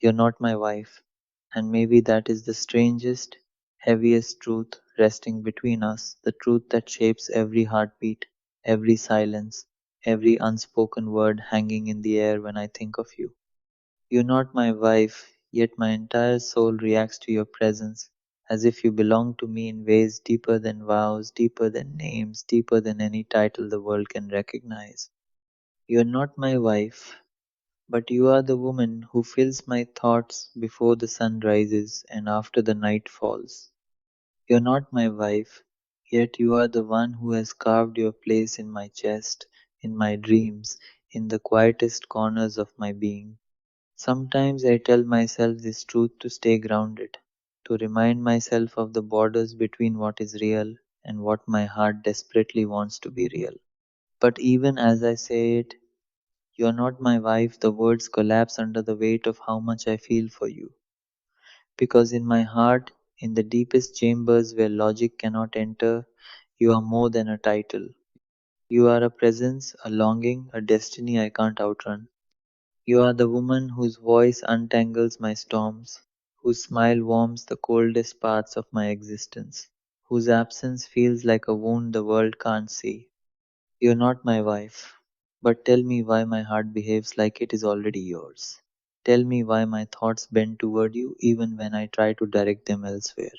You're not my wife, and maybe that is the strangest, heaviest truth resting between us, the truth that shapes every heartbeat, every silence, every unspoken word hanging in the air when I think of you. You're not my wife, yet my entire soul reacts to your presence as if you belong to me in ways deeper than vows, deeper than names, deeper than any title the world can recognize. You're not my wife, but you are the woman who fills my thoughts before the sun rises and after the night falls. You're not my wife, yet you are the one who has carved your place in my chest, in my dreams, in the quietest corners of my being. Sometimes I tell myself this truth to stay grounded, to remind myself of the borders between what is real and what my heart desperately wants to be real. But even as I say it, "You're not my wife," the words collapse under the weight of how much I feel for you. Because in my heart, in the deepest chambers where logic cannot enter, you are more than a title. You are a presence, a longing, a destiny I can't outrun. You are the woman whose voice untangles my storms, whose smile warms the coldest parts of my existence, whose absence feels like a wound the world can't see. You're not my wife, but tell me why my heart behaves like it is already yours. Tell me why my thoughts bend toward you even when I try to direct them elsewhere.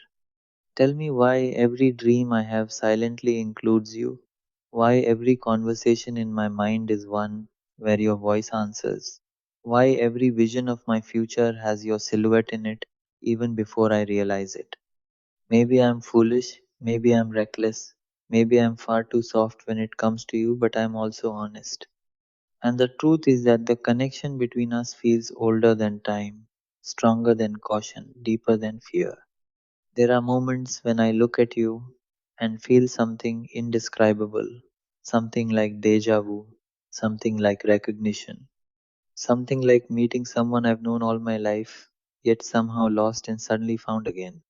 Tell me why every dream I have silently includes you, why every conversation in my mind is one where your voice answers, why every vision of my future has your silhouette in it even before I realize it. Maybe I'm foolish, maybe I'm reckless, maybe I'm far too soft when it comes to you, but I'm also honest. And the truth is that the connection between us feels older than time, stronger than caution, deeper than fear. There are moments when I look at you and feel something indescribable, something like deja vu, something like recognition, something like meeting someone I've known all my life, yet somehow lost and suddenly found again.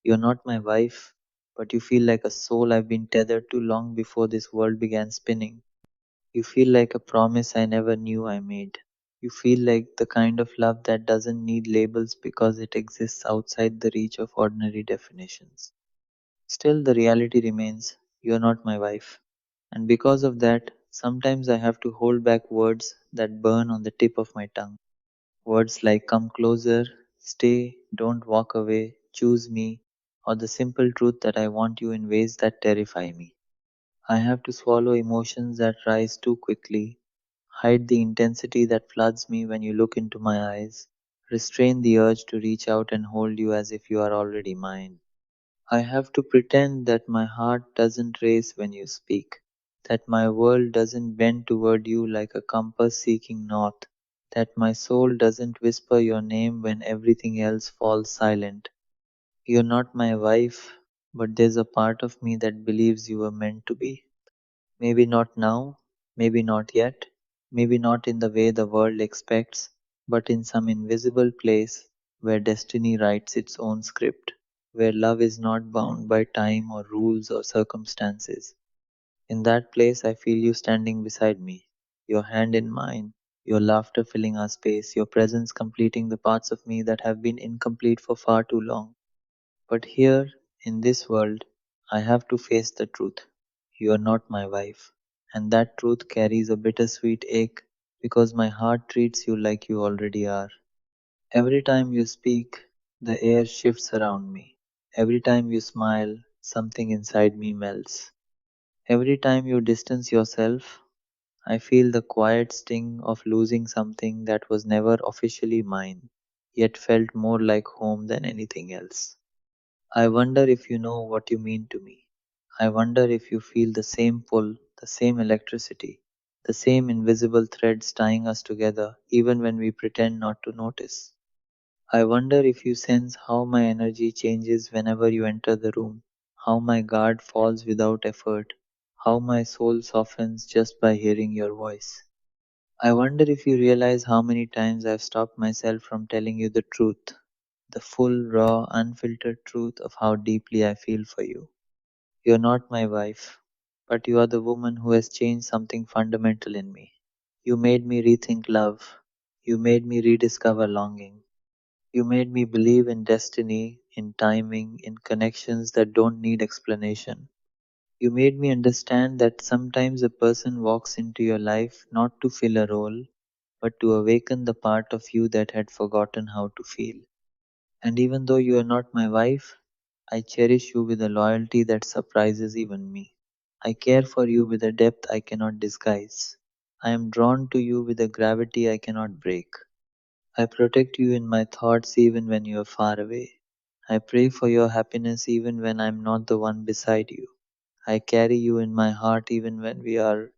You're not my wife, but you feel like a soul I've been tethered to long before this world began spinning. You feel like a promise I never knew I made. You feel like the kind of love that doesn't need labels because it exists outside the reach of ordinary definitions. Still, the reality remains you're not my wife. And because of that, sometimes I have to hold back words that burn on the tip of my tongue. Words like come closer, stay, don't walk away, choose me, or the simple truth that I want you in ways that terrify me. I have to swallow emotions that rise too quickly, hide the intensity that floods me when you look into my eyes, restrain the urge to reach out and hold you as if you are already mine. I have to pretend that my heart doesn't race when you speak, that my world doesn't bend toward you like a compass seeking north, that my soul doesn't whisper your name when everything else falls silent. You're not my wife, but there's a part of me that believes you were meant to be. Maybe not now, maybe not yet, maybe not in the way the world expects, but in some invisible place where destiny writes its own script, where love is not bound by time or rules or circumstances. In that place, I feel you standing beside me, your hand in mine, your laughter filling our space, your presence completing the parts of me that have been incomplete for far too long. But here, in this world, I have to face the truth. You are not my wife. And that truth carries a bittersweet ache because my heart treats you like you already are. Every time you speak, the air shifts around me. Every time you smile, something inside me melts. Every time you distance yourself, I feel the quiet sting of losing something that was never officially mine, yet felt more like home than anything else. I wonder if you know what you mean to me. I wonder if you feel the same pull, the same electricity, the same invisible threads tying us together even when we pretend not to notice. I wonder if you sense how my energy changes whenever you enter the room, how my guard falls without effort, how my soul softens just by hearing your voice. I wonder if you realize how many times I've stopped myself from telling you the truth, the full, raw, unfiltered truth of how deeply I feel for you. You're not my wife, but you are the woman who has changed something fundamental in me. You made me rethink love. You made me rediscover longing. You made me believe in destiny, in timing, in connections that don't need explanation. You made me understand that sometimes a person walks into your life not to fill a role, but to awaken the part of you that had forgotten how to feel. And even though you are not my wife, I cherish you with a loyalty that surprises even me. I care for you with a depth I cannot disguise. I am drawn to you with a gravity I cannot break. I protect you in my thoughts even when you are far away. I pray for your happiness even when I am not the one beside you. I carry you in my heart even when we are